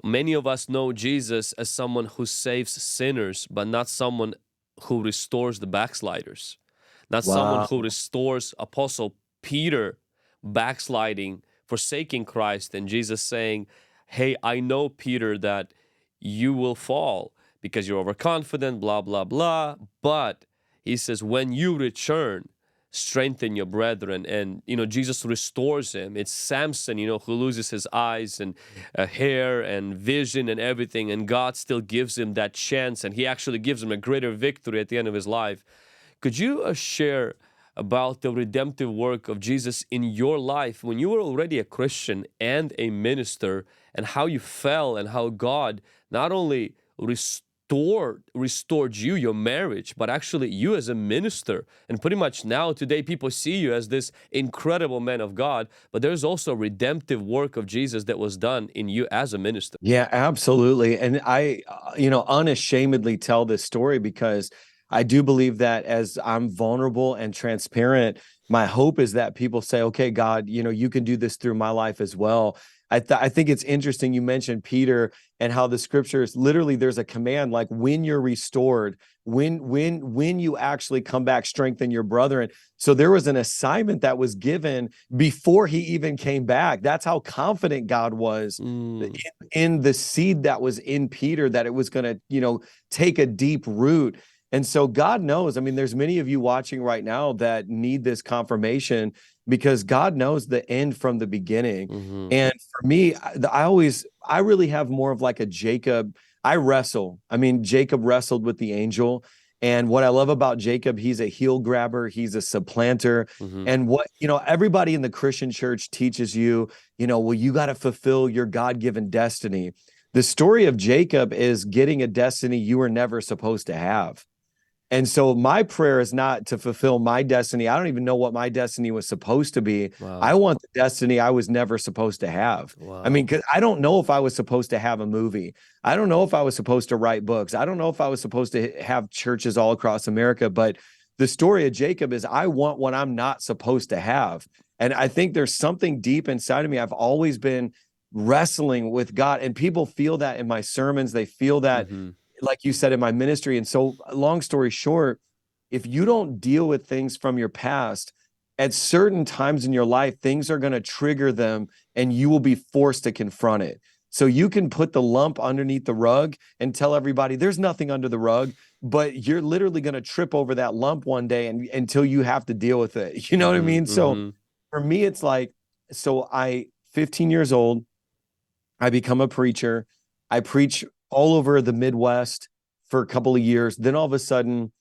Many of us know Jesus as someone who saves sinners, but not someone who restores the backsliders, not someone Wow. who restores Apostle Peter backsliding, forsaking Christ, and Jesus saying, "Hey, I know, Peter, that you will fall because you're overconfident, blah, blah, blah. But he says, when you return, strengthen your brethren." And Jesus restores him. It's Samson, who loses his eyes and hair and vision and everything, and God still gives him that chance, and he actually gives him a greater victory at the end of his life. Could you share about the redemptive work of Jesus in your life when you were already a Christian and a minister, and how you fell and how God not only restored you, your marriage, but actually you as a minister? And pretty much now today people see you as this incredible man of God, but there's also redemptive work of Jesus that was done in you as a minister. Yeah, absolutely. And I, unashamedly tell this story because I do believe that as I'm vulnerable and transparent, my hope is that people say, okay, God, you can do this through my life as well. I think it's interesting you mentioned Peter and how the scriptures literally there's a command like when you're restored, when you actually come back, strengthen your brethren. So there was an assignment that was given before he even came back. That's how confident God was Mm. in the seed that was in Peter, that it was going to, take a deep root. And so God knows, I mean, there's many of you watching right now that need this confirmation because God knows the end from the beginning. Hmm. And for me, I really have more of like a Jacob. I wrestle. I mean, Jacob wrestled with the angel. And what I love about Jacob, he's a heel grabber, he's a supplanter. Hmm. And what, everybody in the Christian church teaches you, well, you got to fulfill your God-given destiny. The story of Jacob is getting a destiny you were never supposed to have. And so my prayer is not to fulfill my destiny. I don't even know what my destiny was supposed to be. I Wow. want the destiny I was never supposed to have. I mean, Wow. because I don't know if I was supposed to have a movie. I don't know if I was supposed to write books. I don't know if I was supposed to have churches all across America. But the story of Jacob is I want what I'm not supposed to have. And I think there's something deep inside of me. I've always been wrestling with God, and people feel that in my sermons. They feel that, Hmm. like you said, in my ministry. And so, long story short, if you don't deal with things from your past, at certain times in your life, things are going to trigger them and you will be forced to confront it. So you can put the lump underneath the rug and tell everybody there's nothing under the rug, but you're literally going to trip over that lump one day and until you have to deal with it. You know what I Hmm. mean? So Hmm. for me, it's like, 15 years old, I become a preacher. I preach all over the Midwest for a couple of years. Then all of a sudden,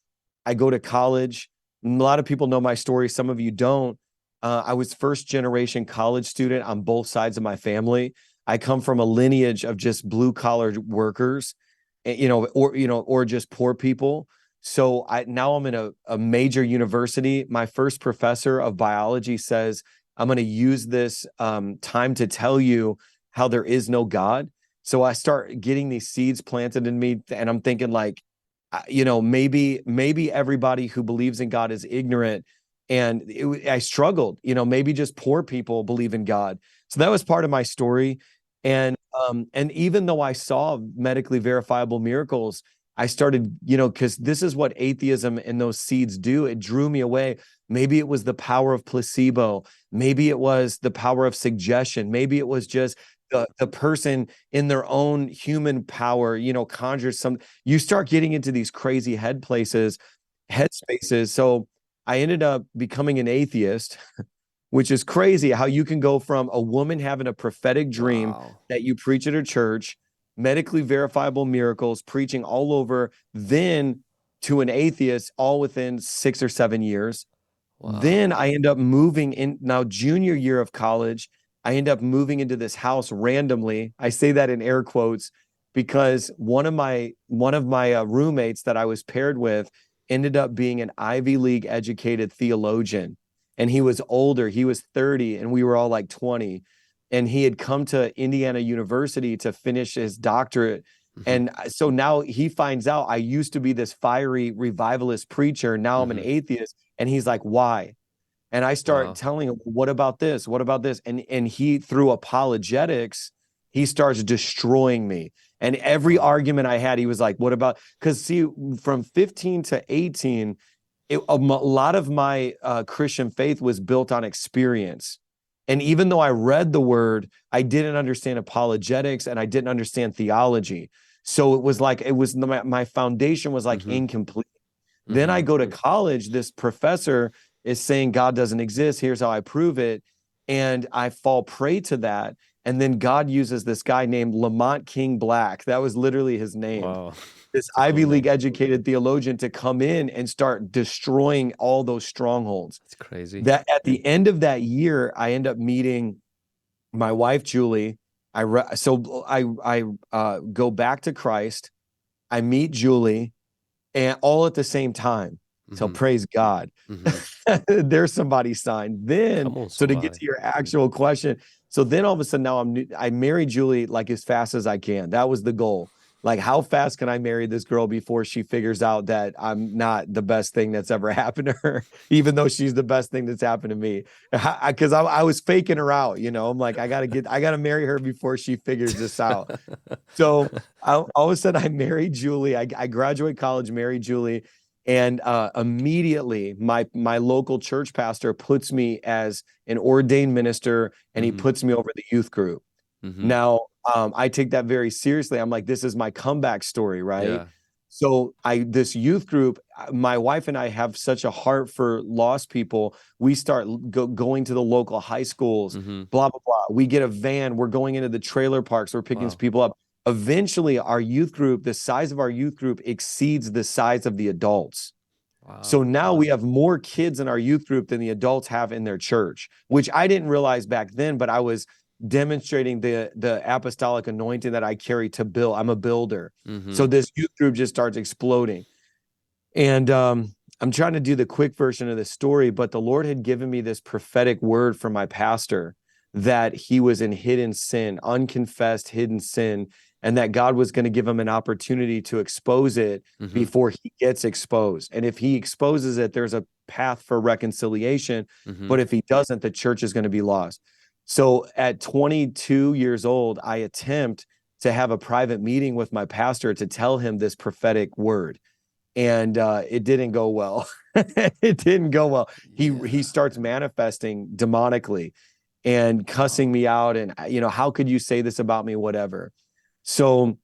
I go to college. A lot of people know my story. Some of you don't. I was first generation college student on both sides of my family. I come from a lineage of just blue collar workers, or just poor people. So now I'm in a major university. My first professor of biology says, I'm going to use this time to tell you how there is no God. So I start getting these seeds planted in me, and I'm thinking like, maybe everybody who believes in God is ignorant. And I struggled, maybe just poor people believe in God. So that was part of my story. And even though I saw medically verifiable miracles, I started, because this is what atheism and those seeds do. It drew me away. Maybe it was the power of placebo. Maybe it was the power of suggestion. Maybe it was just the person in their own human power, conjures some. You start getting into these crazy head spaces. So I ended up becoming an atheist, which is crazy how you can go from a woman having a prophetic dream Wow. that you preach at her church, medically verifiable miracles, preaching all over, then to an atheist all within 6 or 7 years. Wow. Then I end up moving in now junior year of college. I end up moving into this house randomly. I say that in air quotes because one of my roommates that I was paired with ended up being an Ivy League educated theologian. And he was older. He was 30 and we were all like 20. And he had come to Indiana University to finish his doctorate. Hmm. And so now he finds out I used to be this fiery revivalist preacher. Now I'm an Hmm. atheist. And he's like, why? And I start Wow. telling him, what about this? What about this? And he, through apologetics, he starts destroying me. And every Wow. argument I had, he was like, what about, because see, from 15 to 18, a lot of my Christian faith was built on experience. And even though I read the word, I didn't understand apologetics and I didn't understand theology. So it was like, my foundation was like Mm-hmm. incomplete. Then Mm-hmm. I go to college, this professor is saying God doesn't exist. Here's how I prove it. And I fall prey to that. And then God uses this guy named Lamont King Black. That was literally his name. Wow. This It's a cool Ivy League name. educated theologian to come in and start destroying all those strongholds. It's crazy. That at the end of that year, I end up meeting my wife, Julie. I go back to Christ. I meet Julie and all at the same time. So Mm-hmm. praise God. Mm-hmm. There's somebody's sign. Then, Come on, so to get somebody. to your actual question, so then all of a sudden now I marry Julie like as fast as I can. That was the goal. Like, how fast can I marry this girl before she figures out that I'm not the best thing that's ever happened to her, even though she's the best thing that's happened to me? Because I was faking her out, you know. I'm like, I gotta marry her before she figures this out. So all of a sudden, I married Julie. I graduate college, married Julie, and immediately my local church pastor puts me as an ordained minister, and he Mm-hmm. puts me over the youth group. Mm-hmm. Now, I take that very seriously. I'm like, this is my comeback story, right? Yeah. So this youth group, my wife and I have such a heart for lost people. We start going to the local high schools, Mm-hmm. blah, blah, blah. We get a van. We're going into the trailer parks. We're picking Wow. people up. Eventually, our youth group, the size of our youth group exceeds the size of the adults. So Wow. now we have more kids in our youth group than the adults have in their church, which I didn't realize back then, but I was demonstrating the apostolic anointing that I carry to build. I'm a builder. Mm-hmm. So this youth group just starts exploding. And I'm trying to do the quick version of the story, but the Lord had given me this prophetic word from my pastor that he was in hidden sin, unconfessed hidden sin, and that God was going to give him an opportunity to expose it Mm-hmm. before he gets exposed. And if he exposes it, there's a path for reconciliation. Mm-hmm. But if he doesn't, the church is going to be lost. So at 22 years old, I attempt to have a private meeting with my pastor to tell him this prophetic word. And it didn't go well. It didn't go well. He Yeah. starts manifesting demonically and cussing Wow. me out, and how could you say this about me, whatever. So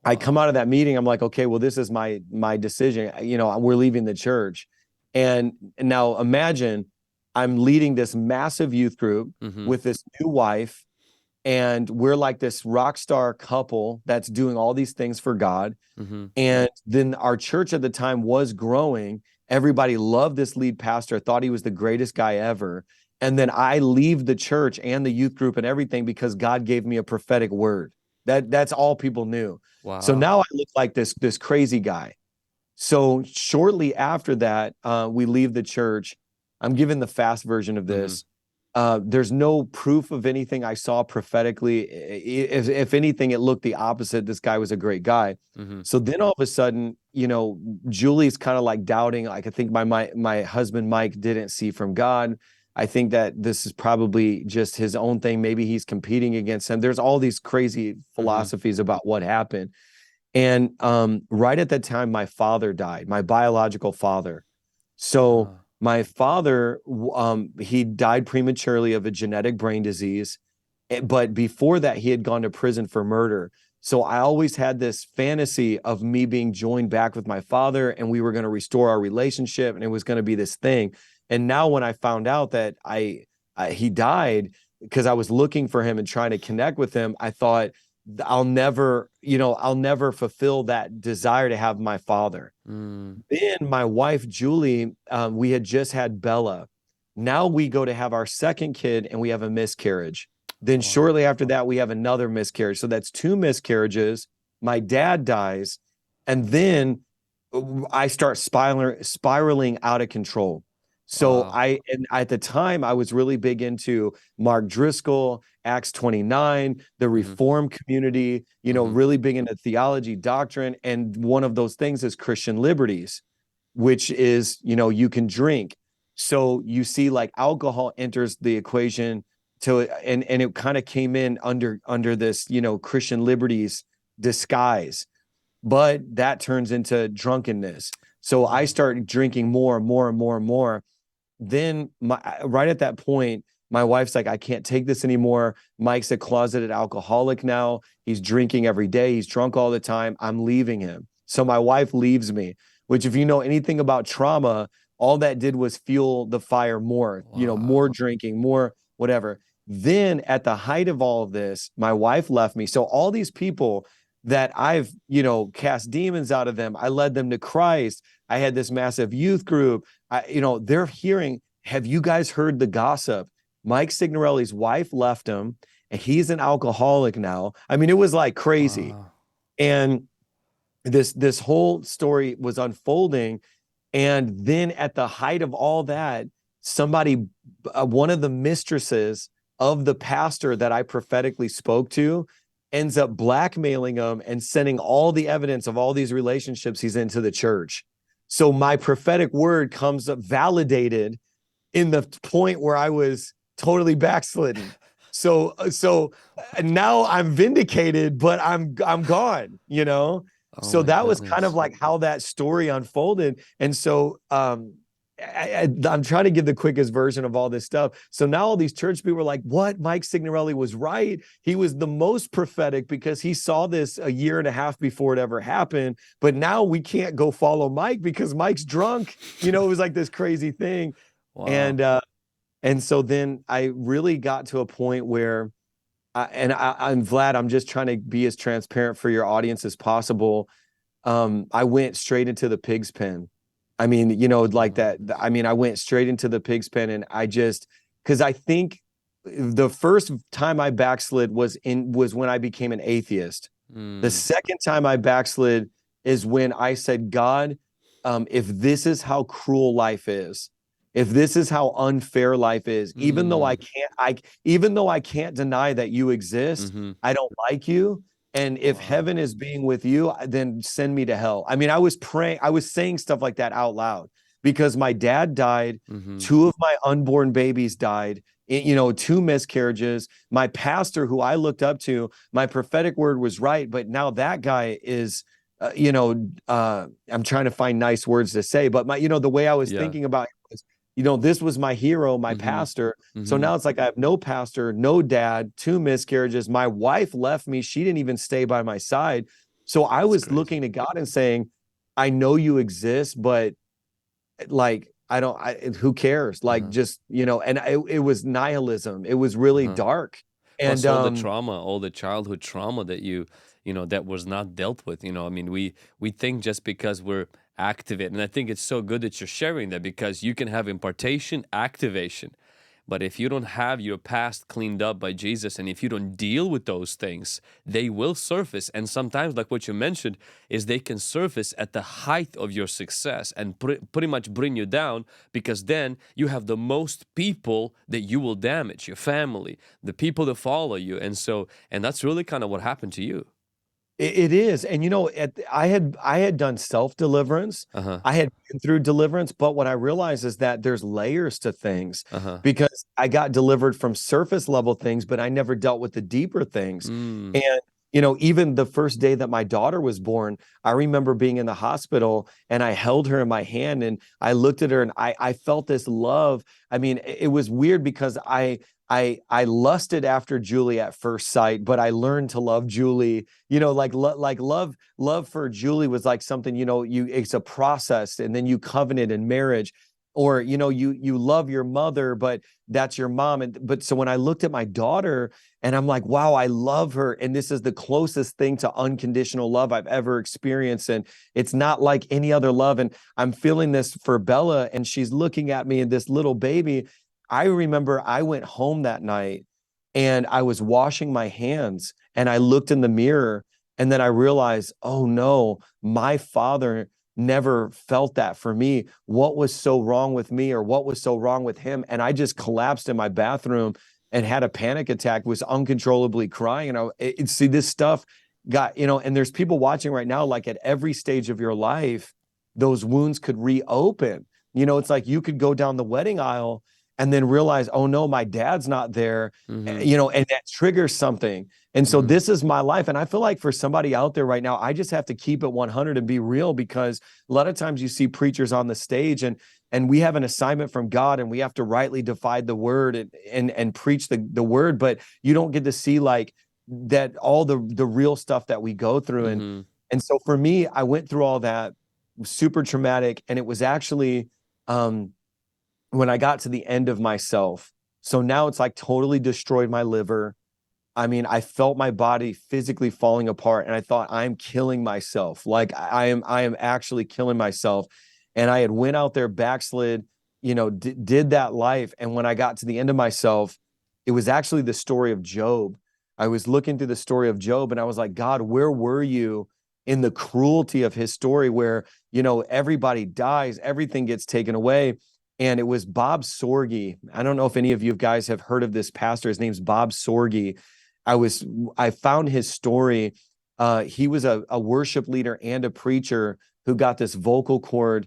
I come Wow. out of that meeting, I'm like, okay, well, this is my decision. We're leaving the church. And now imagine I'm leading this massive youth group Mm-hmm. with this new wife, and we're like this rock star couple that's doing all these things for God. Mm-hmm. And then our church at the time was growing. Everybody loved this lead pastor, thought he was the greatest guy ever. And then I leave the church and the youth group and everything because God gave me a prophetic word. That's all people knew. So Wow. now I look like this crazy guy. So shortly after that, we leave the church. I'm given the fast version of Mm-hmm. this. There's no proof of anything I saw prophetically. If anything, it looked the opposite. This guy was a great guy. Mm-hmm. So then all of a sudden, Julie's kind of like doubting. Like, I think my husband Mike didn't see from God. I think that this is probably just his own thing. Maybe he's competing against him. There's all these crazy Mm-hmm. philosophies about what happened. And right at that time, my father died, my biological father. So Ah. my father, he died prematurely of a genetic brain disease. But before that, he had gone to prison for murder. So I always had this fantasy of me being joined back with my father, and we were going to restore our relationship, and it was going to be this thing. And now when I found out that he died because I was looking for him and trying to connect with him, I thought I'll never fulfill that desire to have my father. Mm. Then my wife, Julie, we had just had Bella. Now we go to have our second kid and we have a miscarriage. Then Wow. shortly after that, we have another miscarriage. So that's two miscarriages. My dad dies. And then I start spiraling out of control. So Wow. and at the time, I was really big into Mark Driscoll, Acts 29, the Mm-hmm. Reform community, Mm-hmm. really big into theology, doctrine. And one of those things is Christian liberties, which is, you can drink. So you see, like, alcohol enters the equation, and it kind of came in under this, Christian liberties disguise, but that turns into drunkenness. So I Wow. start drinking more and more and more and more. Then right at that point, my wife's like, I can't take this anymore. Mike's a closeted alcoholic now. He's drinking every day. He's drunk all the time. I'm leaving him. So my wife leaves me, which if you know anything about trauma, all that did was fuel the fire more, more Wow. drinking, more whatever. Then at the height of all of this, my wife left me. So all these people that I've, cast demons out of them, I led them to Christ. I had this massive youth group. They're hearing, have you guys heard the gossip? Mike Signorelli's wife left him and he's an alcoholic now. I mean, it was like crazy. Wow. And this whole story was unfolding. And then at the height of all that, somebody, one of the mistresses of the pastor that I prophetically spoke to, ends up blackmailing him and sending all the evidence of all these relationships he's into the church. So my prophetic word comes up validated in the point where I was totally backslidden. So now I'm vindicated, but I'm gone, Oh So my that was kind of goodness. like how that story unfolded. And so I'm trying to give the quickest version of all this stuff. So now all these church people are like, what? Mike Signorelli was right. He was the most prophetic because he saw this a year and a half before it ever happened. But now we can't go follow Mike because Mike's drunk. It was like this crazy thing. Wow. And so then I really got to a point where, I'm Vlad, I'm just trying to be as transparent for your audience as possible. I went straight into the pig's pen. I mean, Oh like my that. goodness. I mean, I went straight into the pig's pen, and because I think the first time I backslid was when I became an atheist. The Mm. second time I backslid is when I said, God, if this is how cruel life is, if this is how unfair life is, Mm. even though I can't deny that you exist, Mm-hmm. I don't like you. And if Wow. heaven is being with you, then send me to hell. I mean, I was praying, I was saying stuff like that out loud because my dad died, Mm-hmm. two of my unborn babies died, two miscarriages. My pastor, who I looked up to, my prophetic word was right, but now that guy is, I'm trying to find nice words to say, but the way I was Yeah. thinking about it was, this was my hero, my Mm-hmm. pastor. So Mm-hmm. now it's like I have no pastor, no dad, two miscarriages. My wife left me. She didn't even stay by my side. So I That's was crazy. looking to God and saying, I know you exist, but like, who cares? Like, Uh-huh. just, and it was nihilism. It was really Uh-huh. dark. Plus And, all the trauma, all the childhood trauma that that was not dealt with. I mean, we think just because we're activate, and I think it's so good that you're sharing that because you can have impartation, activation. But if you don't have your past cleaned up by Jesus and if you don't deal with those things, they will surface. And sometimes, like what you mentioned, is they can surface at the height of your success and pretty much bring you down because then you have the most people that you will damage, your family, the people that follow you. And that's really kind of what happened to you. it is. And I had done self-deliverance. Uh-huh. I had been through deliverance, but what I realized is that there's layers to things Uh-huh. because I got delivered from surface level things, but I never dealt with the deeper things. Mm. And even the first day that my daughter was born, I remember being in the hospital and I held her in my hand and I looked at her and I felt this love. I mean, it was weird because I lusted after Julie at first sight, but I learned to love Julie. Like love for Julie was like something, it's a process, and then you covenant in marriage, or you love your mother, but that's your mom. But so when I looked at my daughter and I'm like, wow, I love her, and this is the closest thing to unconditional love I've ever experienced, and it's not like any other love. And I'm feeling this for Bella, and she's looking at me and this little baby. I remember I went home that night and I was washing my hands and I looked in the mirror and then I realized, oh no, my father never felt that for me. What was so wrong with me, or what was so wrong with him? And I just collapsed in my bathroom and had a panic attack, was uncontrollably crying. And see, this stuff got, and there's people watching right now, like at every stage of your life, those wounds could reopen. It's like you could go down the wedding aisle and then realize, oh no, my dad's not there, Mm-hmm. and that triggers something. And so Mm-hmm. this is my life. And I feel like for somebody out there right now, I just have to keep it 100 and be real, because a lot of times you see preachers on the stage, and we have an assignment from God, and we have to rightly divide the word, and preach the word, but you don't get to see like that, all the real stuff that we go through. Mm-hmm. And so for me, I went through all that, super traumatic. And it was actually, when I got to the end of myself. So now it's like totally destroyed my liver. I mean, I felt my body physically falling apart, and I thought, I'm killing myself. Like I am actually killing myself. And I had went out there, backslid, did that life. And when I got to the end of myself, it was actually the story of Job. I was looking through the story of Job, and I was like, God, where were you in the cruelty of his story, where, everybody dies, everything gets taken away? And it was Bob Sorge. I don't know if any of you guys have heard of this pastor. His name's Bob Sorge. I found his story. He was a worship leader and a preacher who got this vocal cord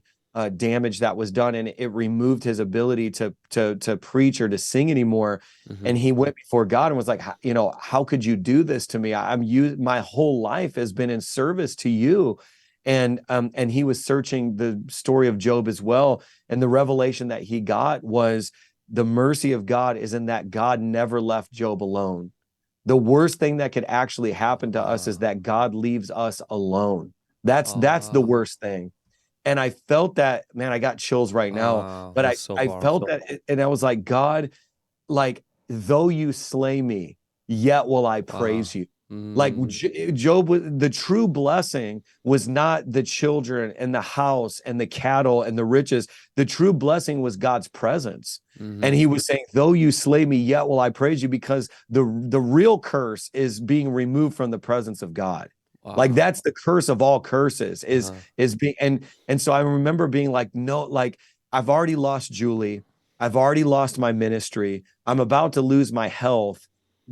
damage that was done, and it removed his ability to preach or to sing anymore. Mm-hmm. And he went before God and was like, how could you do this to me? My whole life has been in service to you. And he was searching the story of Job as well. And the revelation that he got was, the mercy of God is in that God never left Job alone. The worst thing that could actually happen to us is Wow. that God leaves us alone. That's the Wow. worst thing. And I felt that, man, I got chills right now, Wow. but That's I so I felt powerful. that, and I was like, God, like, though you slay me, yet will I praise Wow. you. Like Mm. Job, the true blessing was not the children and the house and the cattle and the riches. The true blessing was God's presence. And Mm-hmm. he was saying, though you slay me, yet will I praise you, because the real curse is being removed from the presence of God. Like, Wow. that's the curse of all curses, Uh-huh. is being, and so I remember being like, no, like, I've already lost Julie. I've already lost my ministry. I'm about to lose my health.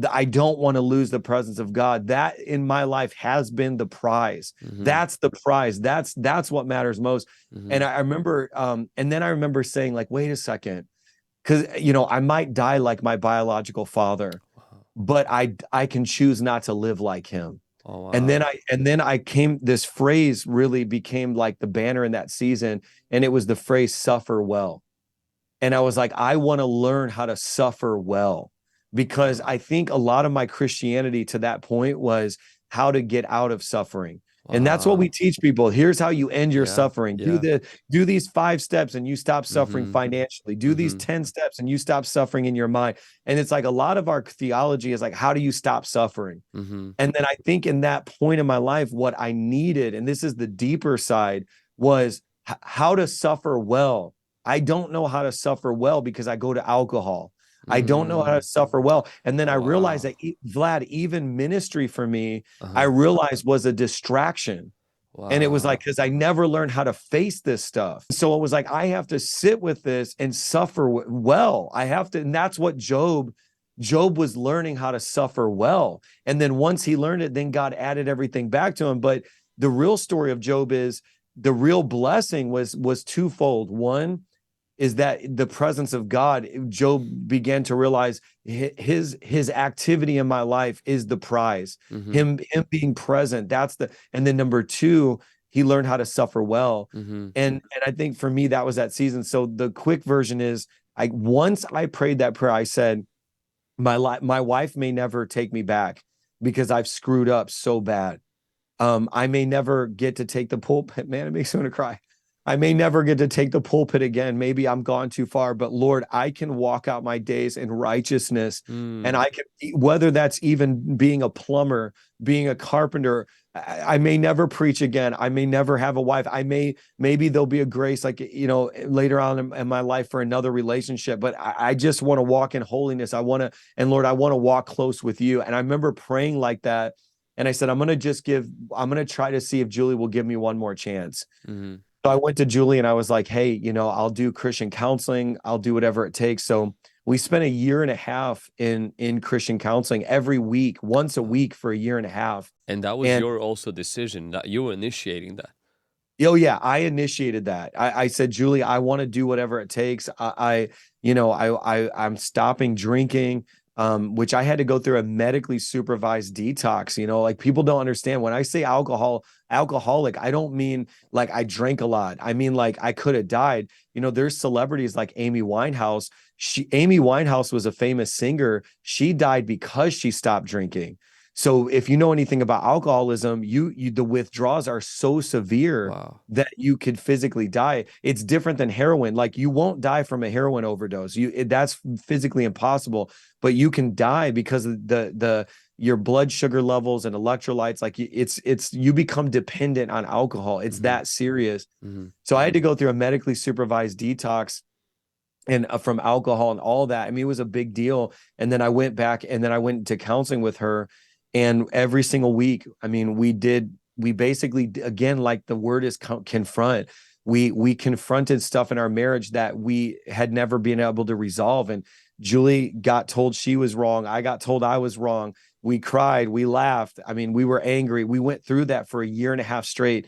I don't want to lose the presence of God. That in my life has been the prize. Mm-hmm. That's the prize. That's what matters most. Mm-hmm. And I remember, and then I remember saying, like, wait a second, because I might die like my biological father, Wow. but I can choose not to live like him. Oh, And then wow. I came, this phrase really became like the banner in that season, and it was the phrase, suffer well. And I was like, I want to learn how to suffer well, because I Wow. think a lot of my Christianity to that point was how to get out of suffering. And that's what we Wow. teach people. Here's how you end your Yeah. suffering. Yeah. Do these 5 steps and you stop suffering Mm-hmm. financially. Do these Mm-hmm. 10 steps and you stop suffering in your mind. And it's like, a lot of our theology is like, how do you stop suffering? Mm-hmm. And then I think in that point in my life, what I needed, and this is the deeper side, was how to suffer well. I don't know how to suffer well because I go to alcohol. I don't know how to Mm. suffer well. And then Oh, I realized wow. that, Vlad, even ministry for me, I Uh-huh. realized was a distraction. And it was like, Wow. because I never learned how to face this stuff. So it was like, I have to sit with this and suffer well. I have to, and that's what Job was learning, how to suffer well. And then once he learned it, then God added everything back to him. But the real story of Job is, the real blessing was twofold. One is that the presence of God, Job began to realize his activity in my life is the prize. Mm-hmm. Him being present, and then number two, he learned how to suffer well. Mm-hmm. And I think for me, that was that season. So the quick version is, once I prayed that prayer, I said, my wife may never take me back because I've screwed up so bad. I may never get to take the pulpit. Man, it makes me want to cry. I may never get to take the pulpit again. Maybe I'm gone too far, but Lord, I can walk out my days in righteousness. And Mm. I can, whether that's even being a plumber, being a carpenter, I may never preach again. I may never have a wife. Maybe there'll be a grace, like, later on in my life for another relationship, but I just want to walk in holiness. And Lord, I want to walk close with you. And I remember praying like that. And I said, I'm going to try to see if Julie will give me one more chance. Mm-hmm. So I went to Julie and I was like, hey, I'll do Christian counseling. I'll do whatever it takes. So we spent a year and a half in Christian counseling every week, once a Wow. week for a year and a half. And that was And your also decision that you were initiating that. Oh yeah, I initiated that. I said, Julie, I want to do whatever it takes. I'm stopping drinking, which I had to go through a medically supervised detox. Like people don't understand when I say alcoholic, I don't mean like I drank a lot. I mean like I could have died. There's celebrities like Amy Winehouse. Amy Winehouse was a famous singer. She died because she stopped drinking. So if you know anything about alcoholism, the withdrawals are so severe Wow. that you could physically die. It's different than heroin. Like you won't die from a heroin overdose. That's physically impossible, but you can die because of the your blood sugar levels and electrolytes. Like it's you become dependent on alcohol. It's Mm-hmm. that serious. Mm-hmm. So I had to go through a medically supervised detox and from alcohol and all that. I mean, it was a big deal. And then I went back and then I went to counseling with her. And every single week, I mean, we basically, again, like the word is confront. We confronted stuff in our marriage that we had never been able to resolve. And Julie got told she was wrong. I got told I was wrong. We cried, we laughed. I mean, we were angry. We went through that for a year and a half straight.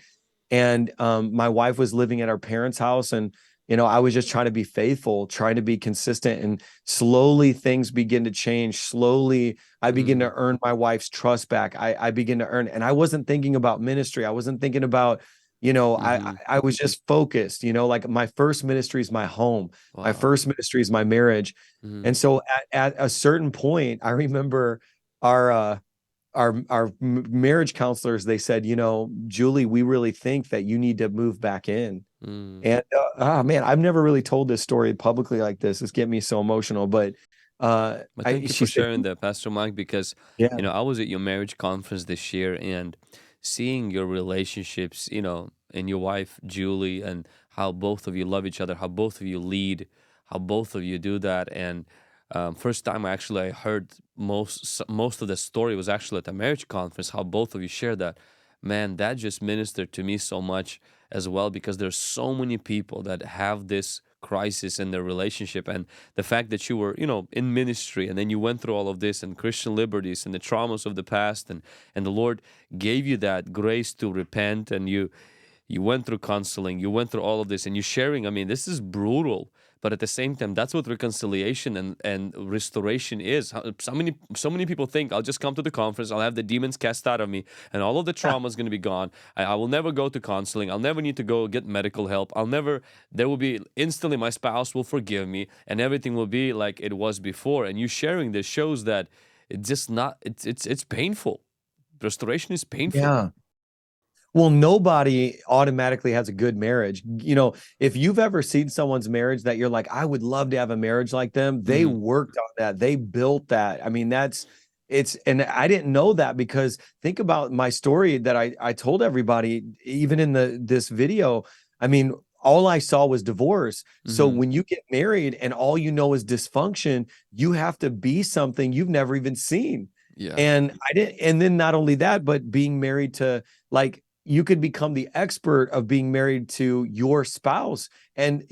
And my wife was living at our parents' house, and I was just trying to be faithful, trying to be consistent, and slowly things begin to change. Slowly, I begin Mm-hmm. to earn my wife's trust back. I begin to earn, and I wasn't thinking about ministry. I wasn't thinking about, Mm-hmm. I was just focused. Like my first ministry is my home. My Wow. first ministry is my marriage. Mm-hmm. And so at a certain point, I remember our uh, our marriage counselors, they said, Julie, we really think that you need to move back in. Mm. And oh man, I've never really told this story publicly like this. It's getting me so emotional. But But thank you she for said, sharing that, Pastor Mike, because yeah, I was at your marriage conference this year and seeing your relationships, and your wife Julie, and how both of you love each other, how both of you lead, how both of you do that. And first time I heard most of the story was actually at the marriage conference. How both of you shared that, man, that just ministered to me so much as well, because there's so many people that have this crisis in their relationship. And the fact that you were in ministry, and then you went through all of this and Christian liberties and the traumas of the past, and the Lord gave you that grace to repent, and you went through counseling, you went through all of this, and you're sharing. I mean, this is brutal, but at the same time, that's what reconciliation and restoration is. So many people think, I'll just come to the conference, I'll have the demons cast out of me, and all of the trauma is going to be gone. I will never go to counseling, I'll never need to go get medical help, there will be instantly, my spouse will forgive me, and everything will be like it was before. And you sharing this shows that it's just not, it's painful. Restoration is painful. yeah. Well, nobody automatically has a good marriage. If you've ever seen someone's marriage that you're like, I would love to have a marriage like them, they Mm-hmm. worked on that. They built that. I mean, and I didn't know that because think about my story that I told everybody, even in this video. I mean, all I saw was divorce. So Mm-hmm. when you get married and all you know is dysfunction, you have to be something you've never even seen. Yeah. And I didn't, and then not only that, but being married to, like, you could become the expert of being married to your spouse. And,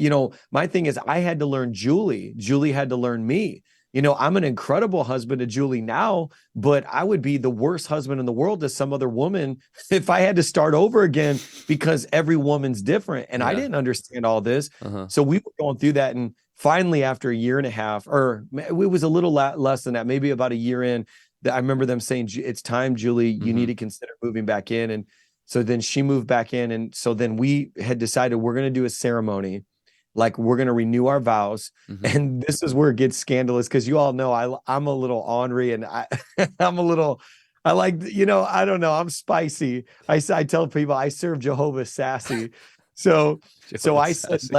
my thing is, I had to learn Julie. Julie had to learn me. I'm an incredible husband to Julie now, but I would be the worst husband in the world to some other woman if I had to start over again because every woman's different. And I Yeah. didn't understand all this. Uh-huh. So we were going through that. And finally, after a year and a half, or it was a little less than that, maybe about a year in, that I remember them saying, it's time, Julie, you need Mm-hmm. to consider moving back in. And so then she moved back in. And so then we had decided we're going to do a ceremony. Like we're going to renew our vows. Mm-hmm. And this is where it gets scandalous because you all know I'm a little ornery and I'm a little, I like, I don't know. I'm spicy. I tell people I serve Jehovah sassy. So, so Jehovah I said, Sassy.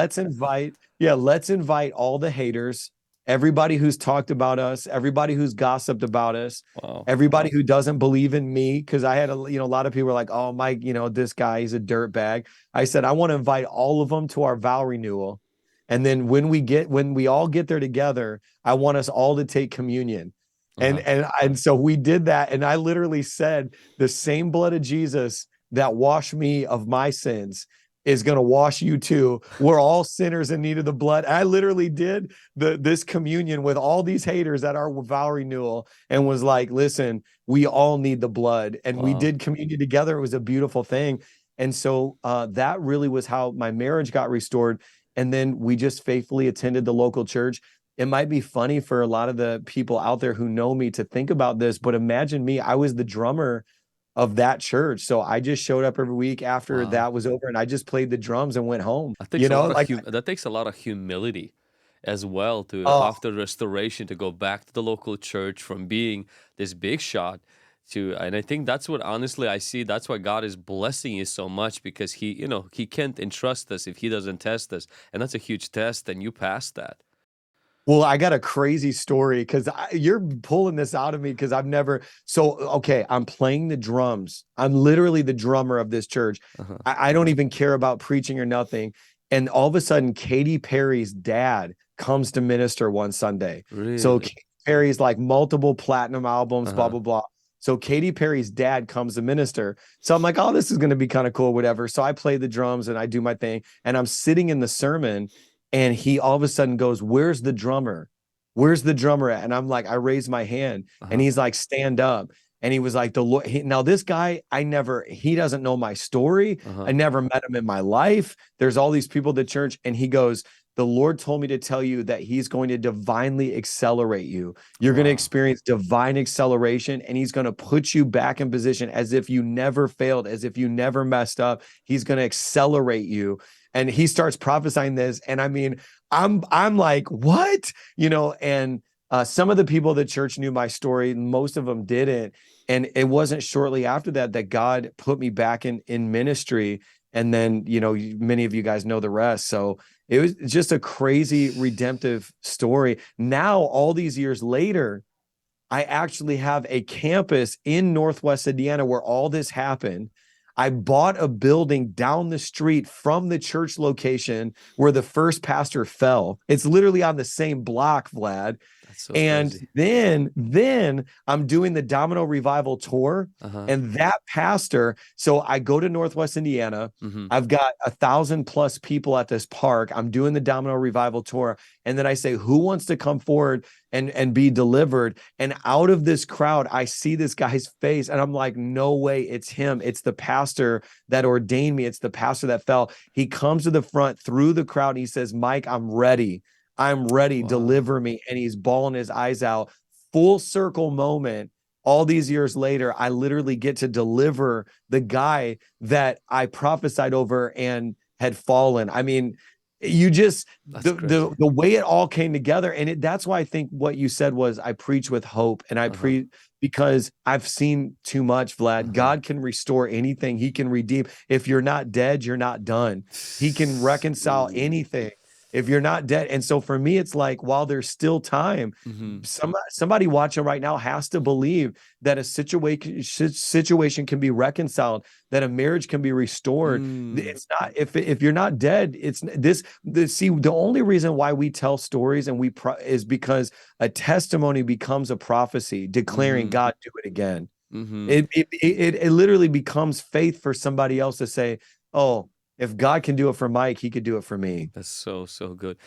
let's invite all the haters, everybody who's talked about us, everybody who's gossiped about us, Wow. everybody who doesn't believe in me. Cause I had a lot of people were like, oh, Mike, this guy, he's a dirt bag. I said, I want to invite all of them to our vow renewal. And then when we all get there together, I want us all to take communion. And Uh-huh. and so we did that. And I literally said, the same blood of Jesus that washed me of my sins is going to wash you too. We're all sinners in need of the blood. I literally did this communion with all these haters at our vow renewal and was like, listen, we all need the blood. And we Wow. did communion together. It was a beautiful thing. And so that really was how my marriage got restored. And then we just faithfully attended the local church. It might be funny for a lot of the people out there who know me to think about this, but imagine me, I was the drummer of that church. So I just showed up every week after Wow. that was over and I just played the drums and went home. That You takes a know, lot of like, that takes a lot of humility as well to oh, after restoration to go back to the local church from being this big shot to, and I think that's what honestly I see, that's why God is blessing you so much, because he, he can't entrust us if he doesn't test us. And that's a huge test and you passed that. well, I got a crazy story because you're pulling this out of me because I've never. So, okay, I'm playing the drums. I'm literally the drummer of this church. Uh-huh. I don't even care about preaching or nothing. And all of a sudden, Katy Perry's dad comes to minister one Sunday. So, Really? Katy Perry's like multiple platinum albums, blah, Uh-huh. blah, blah. So, Katy Perry's dad comes to minister. So, I'm like, oh, this is going to be kind of cool, whatever. So, I play the drums and I do my thing. And I'm sitting in the sermon and he all of a sudden goes, "Where's the drummer? Where's the drummer at?" And I'm like, I raise my hand and Uh-huh. he's like, "Stand up." And he was like, "The Lord." Now, this guy, he doesn't know my story. I Uh-huh. never met him in my life. There's all these people at the church. And he goes, "The Lord told me to tell you that he's going to divinely accelerate you. You're going to Wow. experience divine acceleration and he's going to put you back in position as if you never failed, as if you never messed up. He's going to accelerate you." And he starts prophesying this. And I mean, I'm like, what? And some of the people at the church knew my story, most of them didn't. And it wasn't shortly after that that God put me back in ministry. And then, many of you guys know the rest. So it was just a crazy redemptive story. Now, all these years later, I actually have a campus in Northwest Indiana where all this happened. I bought a building down the street from the church location where the first pastor fell. It's literally on the same block, Vlad. That's so And crazy. then I'm doing the Domino Revival tour, Uh-huh. and that pastor. So I go to Northwest Indiana. Mm-hmm. I've got 1,000+ people at this park. I'm doing the Domino Revival tour, and then I say, "Who wants to come forward and be delivered?" And out of this crowd, I see this guy's face, and I'm like, "No way, it's him! It's the pastor that ordained me. It's the pastor that fell." He comes to the front through the crowd, and he says, "Mike, I'm ready. I'm ready, Wow. deliver me." And he's bawling his eyes out. Full circle moment. All these years later, I literally get to deliver the guy that I prophesied over and had fallen. I mean, you just That's the crazy. the way it all came together, and that's why I think what you said was I preach with hope, and I Uh-huh. preach because I've seen too much, Vlad. Uh-huh. God can restore anything. He can redeem. If you're not dead, you're not done. He can reconcile Ooh. anything if you're not dead. And so for me, it's like while there's still time, Mm-hmm. somebody watching right now has to believe that a situation can be reconciled, that a marriage can be restored. Mm. It's not if you're not dead. It's this. See, the only reason why we tell stories and is because a testimony becomes a prophecy declaring, Mm-hmm. "God, do it again." Mm-hmm. It literally becomes faith for somebody else to say, "Oh, if God can do it for Mike, he could do it for me." That's so, so good.